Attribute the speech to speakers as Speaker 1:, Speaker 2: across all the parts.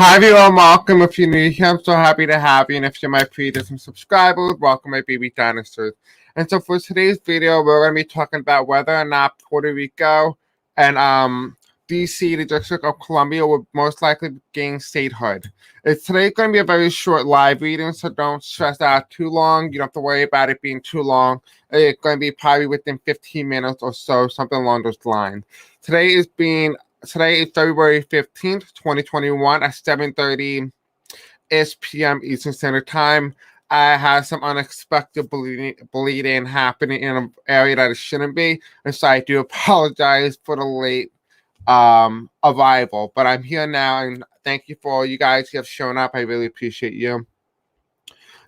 Speaker 1: Hi everyone, welcome. If you're new here, I'm so happy to have you. And if you're my previous subscribers, welcome my baby dinosaurs. And so for today's video, we're going to be talking about whether or not Puerto Rico and DC, the District of Columbia, will most likely gain statehood. Today's going to be a very short live reading, so don't stress out too long. You don't have to worry about it being too long. It's going to be probably within 15 minutes or so, something along those lines. Today is February 15th, 2021 at 7:30 p.m. Eastern Standard Time. I had some unexpected bleeding happening in an area that it shouldn't be, and so I do apologize for the late arrival. But I'm here now, and thank you for all you guys who have shown up. I really appreciate you.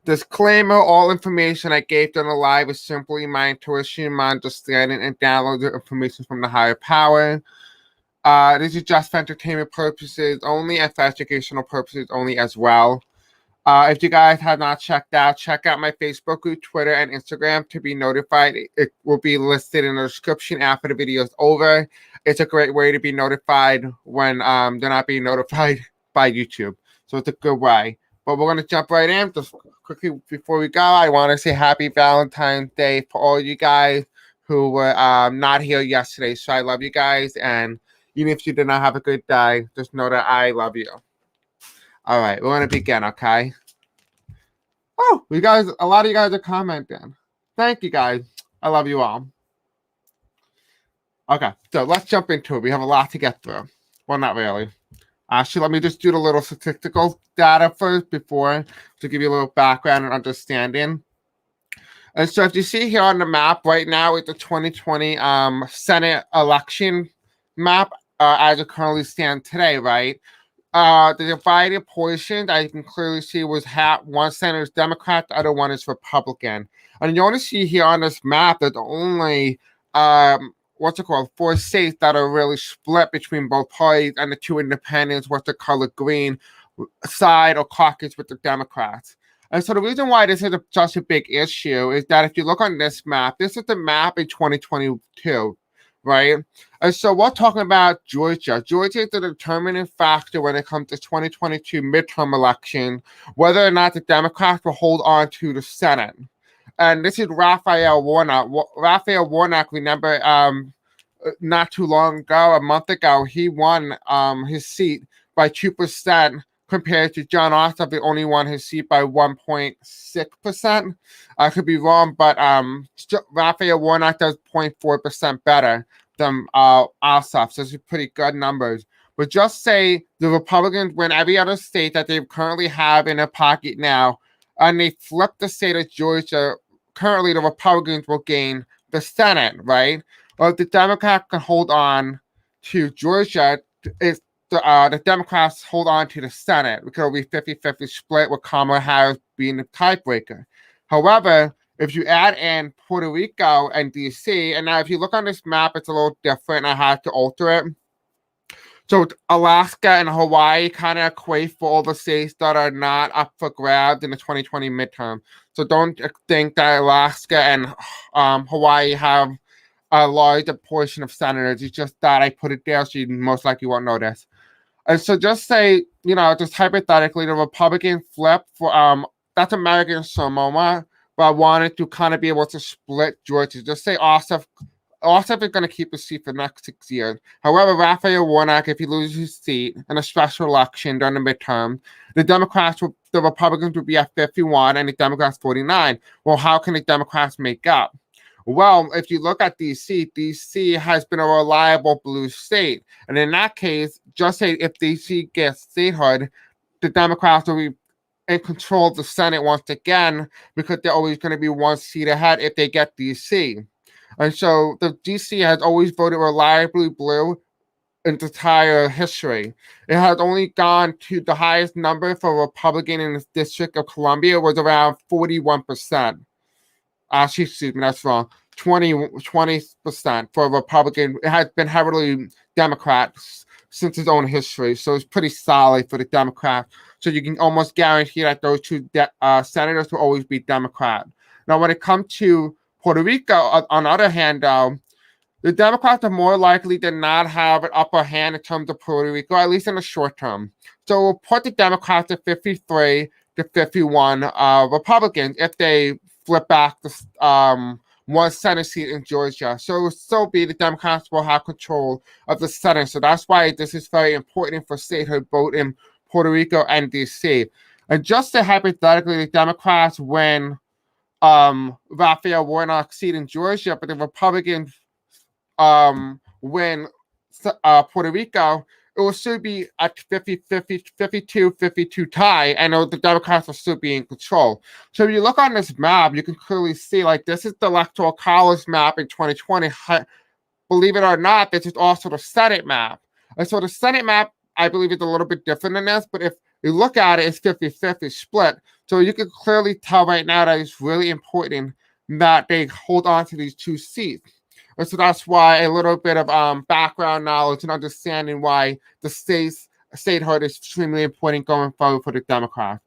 Speaker 1: Disclaimer: all information I gave during the live is simply my intuition, my understanding, and downloaded information from the higher power. This is just for entertainment purposes only and for educational purposes only as well. If you guys have not check out my Facebook group, Twitter, and Instagram to be notified. It will be listed in the description after the video is over. It's a great way to be notified when they're not being notified by YouTube. So it's a good way. But we're going to jump right in. Just quickly before we go, I want to say happy Valentine's Day for all you guys who were not here yesterday. So I love you guys, and even if you did not have a good day, just know that I love you. All right, we're going to begin, okay? Oh, a lot of you guys are commenting. Thank you, guys. I love you all. Okay, so let's jump into it. We have a lot to get through. Well, not really. Actually, let me just do the little statistical data first before to give you a little background and understanding. And so if you see here on the map right now, it's the 2020 Senate election map as it currently stands today, right? The divided portion that you can clearly see was one senator is Democrat, the other one is Republican. And you only see here on this map that only 4 states that are really split between both parties, and the two independents, what's the color green side or caucus with the Democrats. And so the reason why this is such a big issue is that if you look on this map, this is the map in 2022. Right? And so we're talking about Georgia. Georgia is the determining factor when it comes to 2022 midterm election, whether or not the Democrats will hold on to the Senate. And this is Raphael Warnock. Raphael Warnock, remember, not too long ago, a month ago, he won his seat by 2% compared to John Ossoff, who only won his seat by 1.6%. I could be wrong, but Raphael Warnock does 0.4% better than Ossoff, so it's pretty good numbers. But just say the Republicans win every other state that they currently have in their pocket now, and they flip the state of Georgia. Currently, the Republicans will gain the Senate, right? Well, if the Democrats can hold on to Georgia, it's the Democrats hold on to the Senate because it'll be 50-50 split with Kamala Harris being the tiebreaker. However, if you add in Puerto Rico and DC, and now if you look on this map, it's a little different. I had to alter it. So Alaska and Hawaii kind of equate for all the states that are not up for grabs in the 2020 midterm. So don't think that Alaska and Hawaii have a larger portion of senators. It's just that I put it there so you most likely won't notice. And so just say, just hypothetically, the Republican flip for that's American Samoa, but I wanted to kind of be able to split Georgia. Just say Ossoff is going to keep his seat for the next 6 years. However, Raphael Warnock, if he loses his seat in a special election during the midterm, the Republicans would be at 51 and the Democrats 49. Well, how can the Democrats make up? Well, if you look at DC has been a reliable blue state. And in that case, just say if DC gets statehood, the Democrats will be in control of the Senate once again because they're always going to be one seat ahead if they get DC. And so the DC has always voted reliably blue in the entire history. It has only gone to the highest number for a Republican in the District of Columbia was around 41%. Excuse me, that's wrong. 20% for a Republican. It has been heavily Democrat since its own history, so it's pretty solid for the Democrats. So you can almost guarantee that those two senators will always be Democrat. Now, when it comes to Puerto Rico, on the other hand, though, the Democrats are more likely than not have an upper hand in terms of Puerto Rico, at least in the short term. So we'll put the Democrats at 53 to 51 Republicans if they flip back the one Senate seat in Georgia. So be the Democrats will have control of the Senate. So that's why this is very important for statehood vote in Puerto Rico and DC. And just to hypothetically, the Democrats win Raphael Warnock's seat in Georgia, but the Republicans win Puerto Rico, it will still be at 52 tie, and the Democrats will still be in control. So if you look on this map, you can clearly see, like, this is the Electoral College map in 2020. Believe it or not, this is also the Senate map. And so the Senate map, I believe, is a little bit different than this, but if you look at it, it's 50-50 split. So you can clearly tell right now that it's really important that they hold on to these two seats. And so that's why a little bit of background knowledge and understanding why the statehood is extremely important going forward for the Democrats.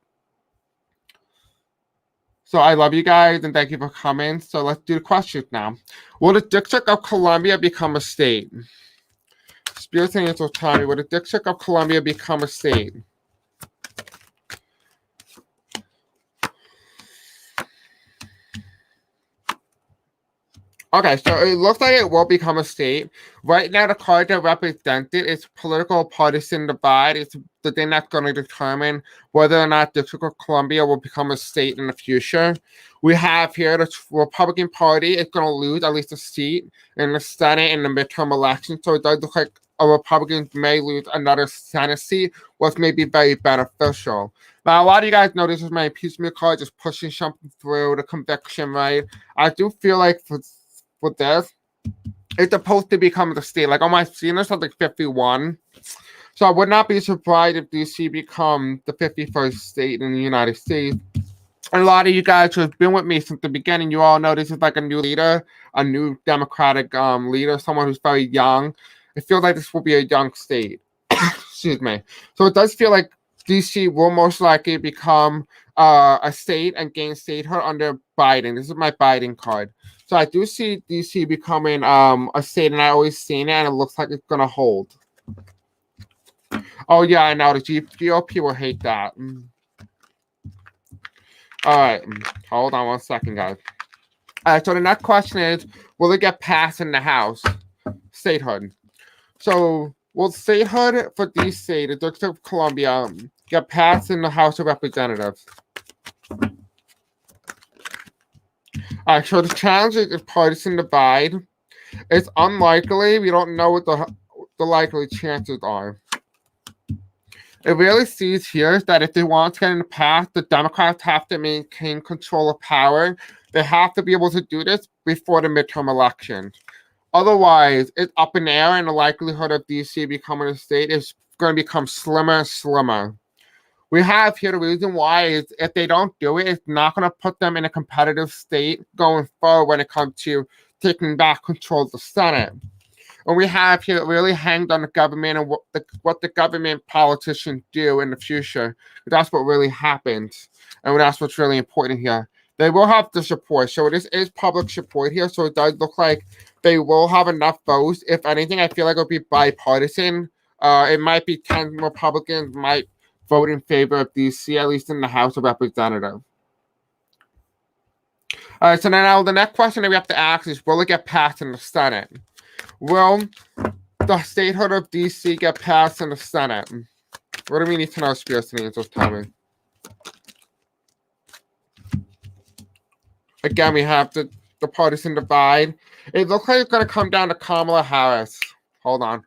Speaker 1: So I love you guys and thank you for coming. So let's do the questions now. Will the District of Columbia become a state? Spirits and Angels tell me, will the District of Columbia become a state? Okay, so it looks like it will become a state. Right now, the card that represented is political partisan divide. It's the thing that's going to determine whether or not District of Columbia will become a state in the future. We have here the Republican Party is going to lose at least a seat in the Senate in the midterm election. So it does look like a Republican may lose another Senate seat, which may be very beneficial. Now, a lot of you guys know this is my impeachment card, just pushing something through the conviction, right? I do feel like with this, it's supposed to become the state. Like on my screen, there's something 51. So I would not be surprised if DC become the 51st state in the United States. And a lot of you guys who have been with me since the beginning, you all know this is like a new leader, a new Democratic leader, someone who's very young. It feels like this will be a young state. Excuse me. So it does feel like DC will most likely become a state and gain statehood under Biden. This is my Biden card. So I do see DC becoming a state, and I always seen it, and it looks like it's gonna hold. Oh yeah, I know the GOP will hate that. All right, hold on one second, guys. All right, so the next question is, will it get passed in the House? Statehood. So will statehood for DC, the District of Columbia, get passed in the House of Representatives? All right, so the challenge is partisan divide. It's unlikely. We don't know what the likely chances are. It really sees here is that if they want to get in the past, the Democrats have to maintain control of power. They have to be able to do this before the midterm elections. Otherwise, it's up in the air, and the likelihood of DC becoming a state is going to become slimmer and slimmer. We have here the reason why is if they don't do it, it's not going to put them in a competitive state going forward when it comes to taking back control of the Senate. And we have here really hanged on the government and what the government politicians do in the future. That's what really happens. And that's what's really important here. They will have the support. So this is public support here. So it does look like they will have enough votes. If anything, I feel like it'll be bipartisan. It might be 10 Republicans might vote in favor of DC, at least in the House of Representatives. All right, so now the next question that we have to ask is, will it get passed in the Senate? Will the statehood of DC get passed in the Senate? What do we need to know, Spirits and Angels? Tell me. Again, we have the partisan divide. It looks like it's going to come down to Kamala Harris. Hold on.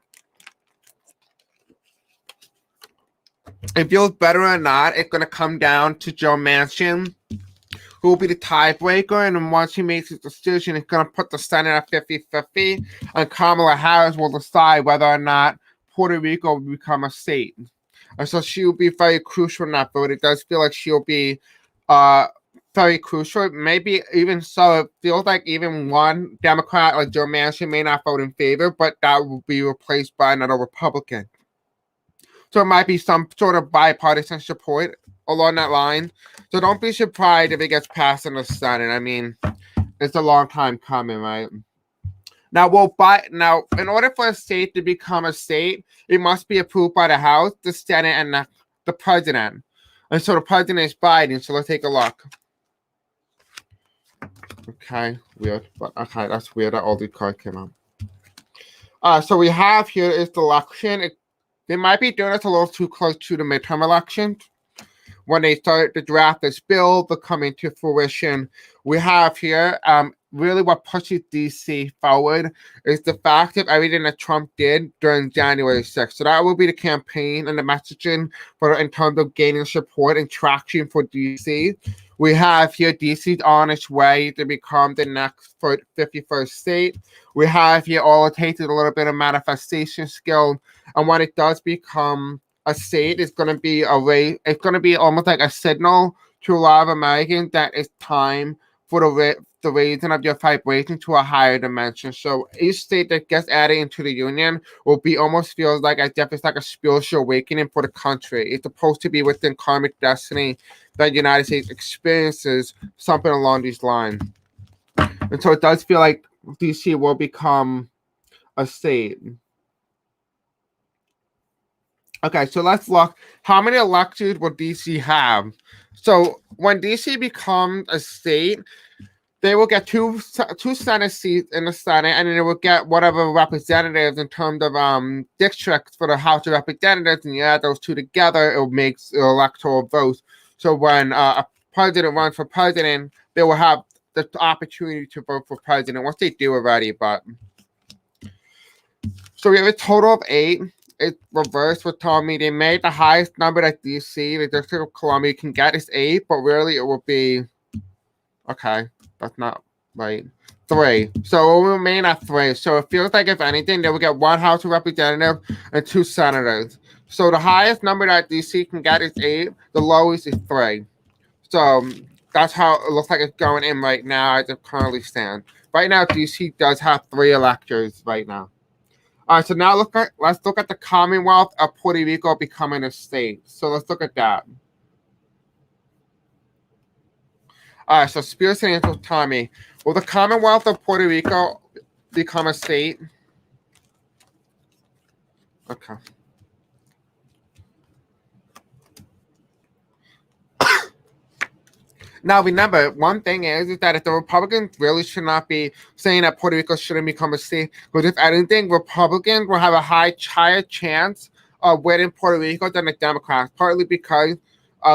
Speaker 1: It feels better or not, it's going to come down to Joe Manchin, who will be the tiebreaker. And then once he makes his decision, it's going to put the Senate at 50-50. And Kamala Harris will decide whether or not Puerto Rico will become a state. And so she will be very crucial in that vote. It does feel like she'll be very crucial. Maybe even so, it feels like even one Democrat like Joe Manchin may not vote in favor, but that will be replaced by another Republican. So it might be some sort of bipartisan support along that line. So don't be surprised if it gets passed in the Senate. I mean, it's a long time coming, right? Now, in order for a state to become a state, it must be approved by the House, the Senate, and the President. And so the President is Biden. So let's take a look. Okay, weird, but okay, that's weird that all these cards came out. So we have here is the election. They might be doing this a little too close to the midterm elections. When they start to draft this bill, but coming to fruition, we have here really what pushes DC forward is the fact of everything that Trump did during January 6th. So that will be the campaign and the messaging for in terms of gaining support and traction for DC. We have here DC's on its way to become the next 51st state. We have here all it takes is a little bit of manifestation skill, and when it does become a state, is going to be it's going to be almost like a signal to a lot of Americans that it's time for the raising of your vibration to a higher dimension. So each state that gets added into the union will be almost feels like as if it's like a spiritual awakening for the country. It's supposed to be within karmic destiny that the United States experiences something along these lines. And so it does feel like DC will become a state. Okay, so let's look. How many electors will DC have? So when DC becomes a state, they will get two Senate seats in the Senate, and then they will get whatever representatives in terms of districts for the House of Representatives, and you add those two together, it makes electoral votes. So when a president runs for president, they will have the opportunity to vote for president, once they do already. But so we have a total of 8. It's reversed with telling me they made the highest number that DC, the District of Columbia, can get is 8, but really it will be, okay, that's not right, 3. So it will remain at 3. So it feels like, if anything, they will get 1 House of Representatives and 2 senators. So the highest number that DC can get is 8, the lowest is 3. So that's how it looks like it's going in right now as it currently stands. Right now, DC does have 3 electors right now. All right, so now let's look at the Commonwealth of Puerto Rico becoming a state. So let's look at that. All right, so Spirit and Angels tell me, will the Commonwealth of Puerto Rico become a state? Okay. Now, remember, one thing is that if the Republicans really should not be saying that Puerto Rico shouldn't become a state, because if anything, Republicans will have a higher chance of winning Puerto Rico than the Democrats, partly because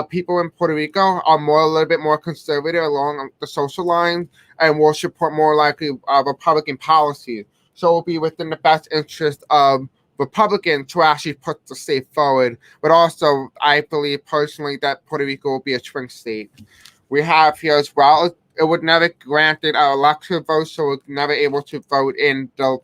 Speaker 1: people in Puerto Rico are a little bit more conservative along the social lines and will support more likely Republican policies. So it will be within the best interest of Republicans to actually put the state forward. But also, I believe personally that Puerto Rico will be a swing state. We have here as well, it would never granted our election vote, so it was never able to vote in the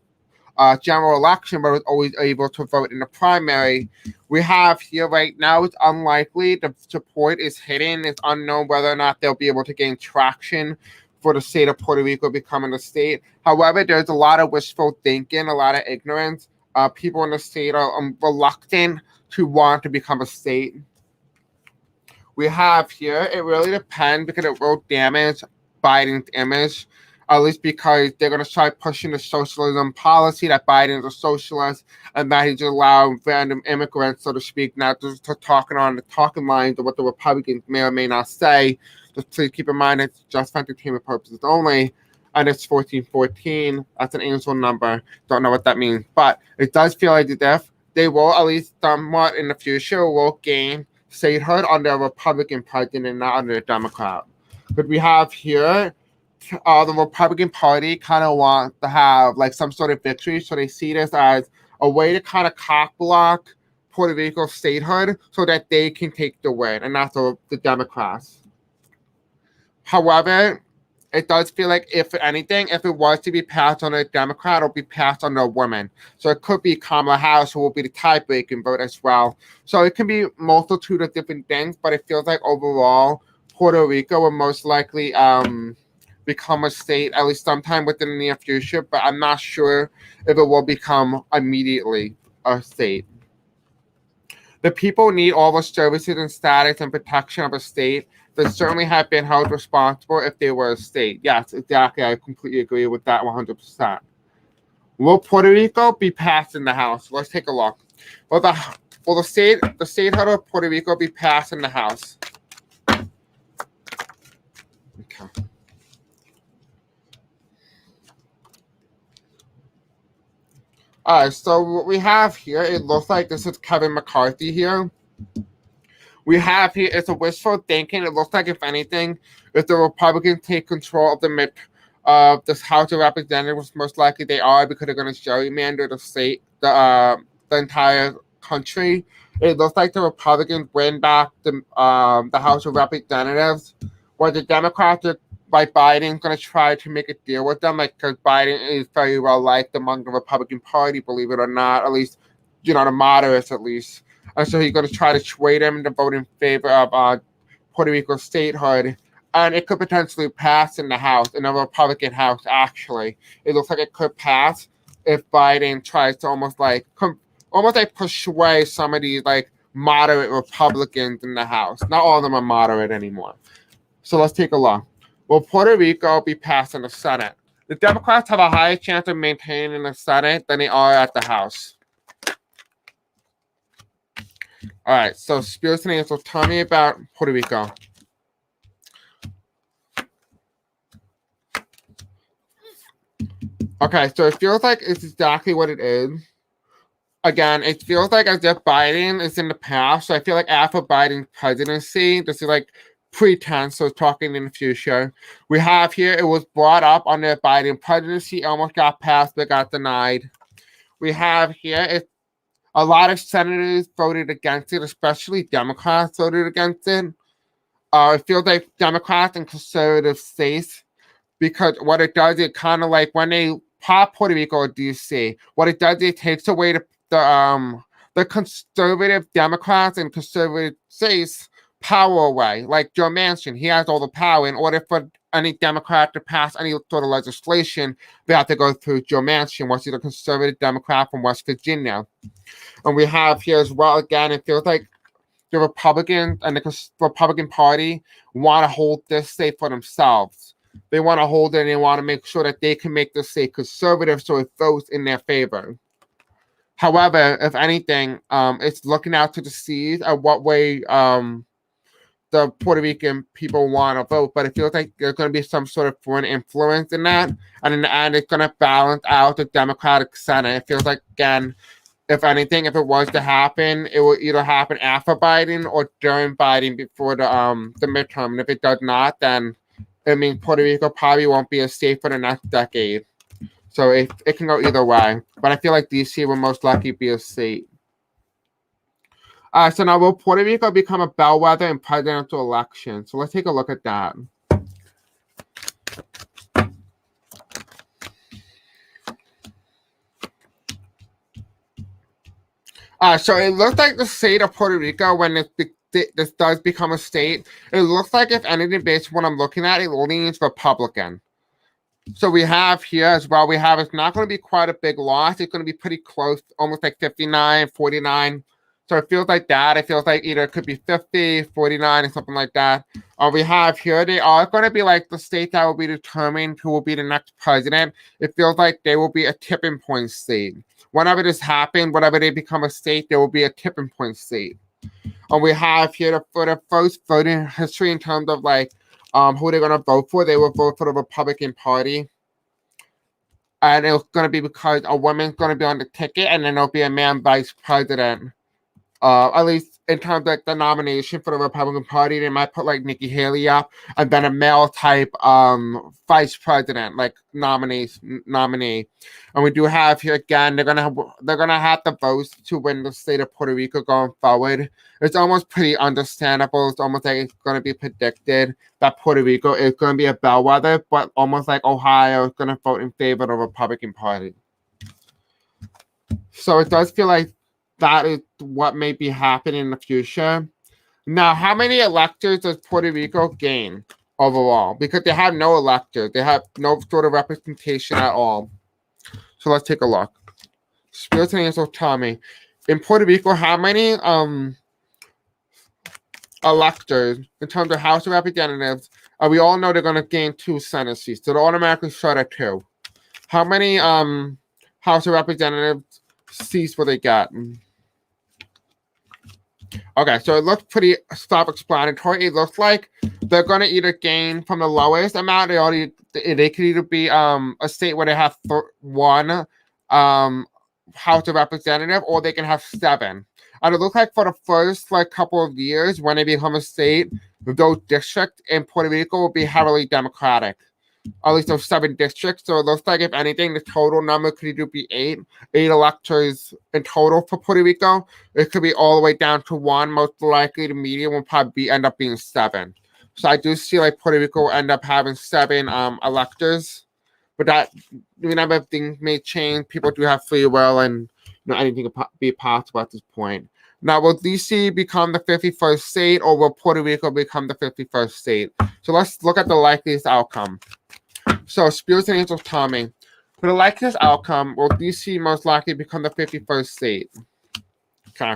Speaker 1: general election, but was always able to vote in the primary. We have here right now, it's unlikely, the support is hidden, it's unknown whether or not they'll be able to gain traction for the state of Puerto Rico becoming a state. However, there's a lot of wishful thinking, a lot of ignorance. People in the state are reluctant to want to become a state. We have here, it really depends because it will damage Biden's image, at least because they're going to start pushing the socialism policy that Biden's a socialist and that he's allowing random immigrants, so to speak, not just to talking on the talking lines of what the Republicans may or may not say. Just please keep in mind it's just for entertainment purposes only, and it's 1414. That's an angel number. Don't know what that means, but it does feel like if they will, at least somewhat in the future, will gain statehood under a Republican president and not under a Democrat. But we have here the Republican Party kind of wants to have like some sort of victory, so they see this as a way to kind of cock block Puerto Rico statehood so that they can take the win, and not the Democrats. However, it does feel like, if anything, if it was to be passed on a Democrat, it'll be passed on a woman. So it could be Kamala Harris, who will be the tie-breaking vote as well. So it can be a multitude of different things, but it feels like overall, Puerto Rico will most likely become a state, at least sometime within the near future, but I'm not sure if it will become immediately a state. The people need all the services and status and protection of a state that certainly have been held responsible if they were a state. Yes, exactly. I completely agree with that 100%. Will Puerto Rico be passed in the House? Let's take a look. Will the statehood of Puerto Rico be passed in the House? Okay. All right, so what we have here, it looks like this is Kevin McCarthy here. We have here, it's a wishful thinking. It looks like, if anything, if the Republicans take control of this House of Representatives, most likely they are, because they're going to gerrymander the entire country. It looks like the Republicans win back the House of Representatives, where the Democrats are, like Biden, going to try to make a deal with them, like, because Biden is very well liked among the Republican Party, believe it or not, at least, the moderates at least. And so he's going to try to sway them to vote in favor of Puerto Rico statehood. And it could potentially pass in the House, in a Republican House, actually. It looks like it could pass if Biden tries to almost like persuade some of these like moderate Republicans in the House. Not all of them are moderate anymore. So let's take a look. Will Puerto Rico be passed in the Senate? The Democrats have a higher chance of maintaining the Senate than they are at the House. All right, so Spirits and Angels, tell me about Puerto Rico. Okay, so it feels like it's exactly what it is. Again, it feels like as if Biden is in the past. So I feel like after Biden's presidency, this is like pretense, so talking in the future. We have here, it was brought up under Biden presidency, almost got passed, but got denied. We have here, a lot of senators voted against it, especially Democrats voted against it. It feels like Democrats and conservative states, because what it does, it kind of like when they pop Puerto Rico or DC, what it does, it takes away the conservative Democrats and conservative states power away. Like Joe Manchin, he has all the power. In order for any Democrat to pass any sort of legislation, they have to go through Joe Manchin, which is a conservative Democrat from West Virginia. And we have here as well, again, it feels like the Republicans and the Republican Party want to hold this state for themselves. They want to hold it, and they want to make sure that they can make the state conservative so it votes in their favor. However, if anything, it's looking out to the seas at what way the Puerto Rican people want to vote, but it feels like there's going to be some sort of foreign influence in that, and in the end, it's going to balance out the Democratic Senate. It feels like, again, if anything, if it was to happen, it will either happen after Biden or during Biden before the midterm. And if it does not, then it means Puerto Rico probably won't be a state for the next decade. So it can go either way. But I feel like DC will most likely be a state. So now, will Puerto Rico become a bellwether in presidential elections? So let's take a look at that. So it looks like the state of Puerto Rico, when this does become a state, it looks like, if anything, based on what I'm looking at, it leans Republican. So we have here as well, it's not going to be quite a big loss. It's going to be pretty close, almost like 59, 49. So it feels like that. It feels like either it could be 50, 49, or something like that. We have here, they are going to be like the state that will be determined who will be the next president. It feels like they will be a tipping point state. Whenever this happens, whenever they become a state, there will be a tipping point state. And we have here for the first voting history in terms of like who they're going to vote for. They will vote for the Republican Party. And it's going to be because a woman's going to be on the ticket, and then there'll be a man vice president. At least in terms of like the nomination for the Republican Party, they might put like Nikki Haley up, and then a male type vice president, like nominee. And we do have here again, they're gonna have the votes to win the state of Puerto Rico going forward. It's almost pretty understandable. It's almost like it's gonna be predicted that Puerto Rico is gonna be a bellwether, but almost like Ohio is gonna vote in favor of the Republican Party. So it does feel like that is what may be happening in the future. Now, how many electors does Puerto Rico gain overall? Because they have no electors. They have no sort of representation at all. So let's take a look. Spirits and Angels tell me, in Puerto Rico, how many electors in terms of House of Representatives? We all know they're going to gain 2 Senate seats. So they're automatically short at 2. How House of Representatives seats will they get? Okay, so it looks pretty self-explanatory. It looks like they're going to either gain from the lowest amount. They could either be a state where they have one House of Representative, or they can have 7. And it looks like for the first couple of years, when they become a state, those districts in Puerto Rico will be heavily Democratic. At least those 7 districts. So it looks like, if anything, the total number could either be 8 electors in total for Puerto Rico. It could be all the way down to 1. Most likely, the median will probably end up being 7. So I do see Puerto Rico will end up having 7 electors. But that, remember, things may change. People do have free will, and anything can be possible at this point. Now, will DC become the 51st state, or will Puerto Rico become the 51st state? So let's look at the likeliest outcome. So, Spirits and Angels tell me, for the likeliest outcome, will DC most likely become the 51st state? Okay.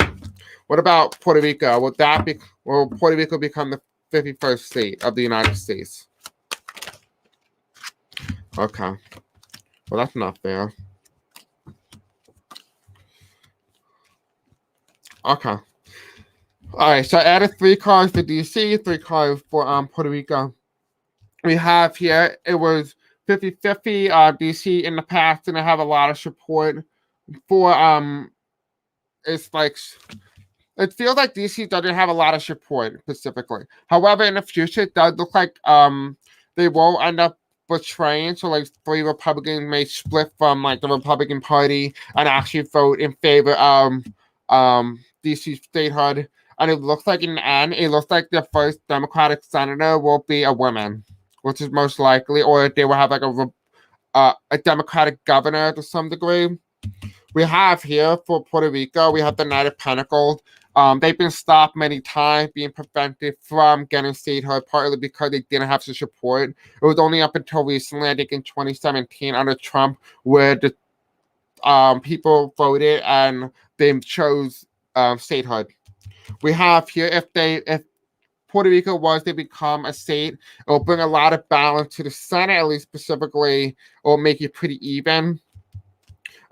Speaker 1: What about Puerto Rico? Will Puerto Rico become the 51st state of the United States? Okay. Well, that's not fair. Okay. All right. So I added 3 cards for DC, 3 cards for Puerto Rico. We have here, it was 50-50. DC in the past didn't have a lot of support for it's it feels like DC doesn't have a lot of support specifically. However, in the future, it does look like they will end up betraying. So 3 Republicans may split from the Republican Party and actually vote in favor of DC statehood. And it looks like in the end, it looks like the first Democratic senator will be a woman, which is most likely, or they will have a Democratic governor to some degree. We have here for Puerto Rico, we have the Knight of Pentacles. They've been stopped many times, being prevented from getting statehood, partly because they didn't have the support. It was only up until recently, I think in 2017 under Trump, where the people voted and they chose statehood. We have here, if Puerto Rico was to become a state, it will bring a lot of balance to the Senate, at least specifically. It will make it pretty even.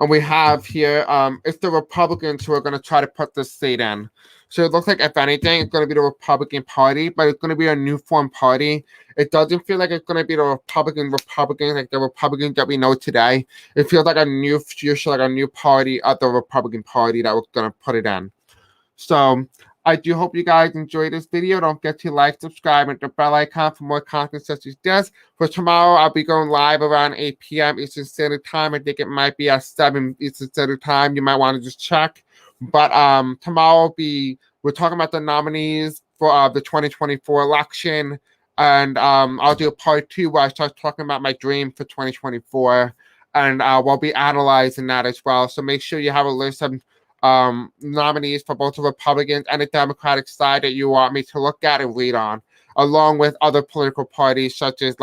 Speaker 1: And we have here, it's the Republicans who are going to try to put this state in. So it looks like, if anything, it's going to be the Republican Party, but it's going to be a new form party. It doesn't feel like it's going to be the Republicans, like the Republicans that we know today. It feels like a new future, like a new party of the Republican Party that was going to put it in. So I do hope you guys enjoyed this video. Don't forget to like, subscribe, and hit the bell icon for more content such as this. For tomorrow, I'll be going live around 8 p.m. Eastern Standard Time. I think it might be at 7 Eastern Standard Time. You might want to just check. But tomorrow we're talking about the nominees for the 2024 election. And I'll do a part 2 where I start talking about my dream for 2024. And we'll be analyzing that as well. So make sure you have a list of nominees for both the Republicans and the Democratic side that you want me to look at and read on, along with other political parties such as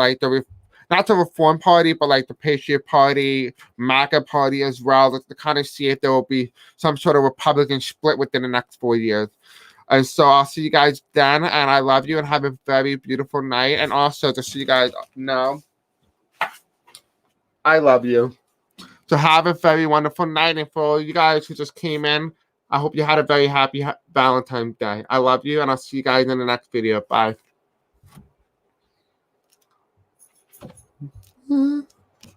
Speaker 1: not the Reform Party, but the Patriot Party, MAGA Party as well, to kind of see if there will be some sort of Republican split within the next 4 years. And so I'll see you guys then, and I love you and have a very beautiful night. And also, just so you guys know, I love you. So have a very wonderful night. And for all you guys who just came in, I hope you had a very happy Valentine's Day. I love you, and I'll see you guys in the next video. Bye.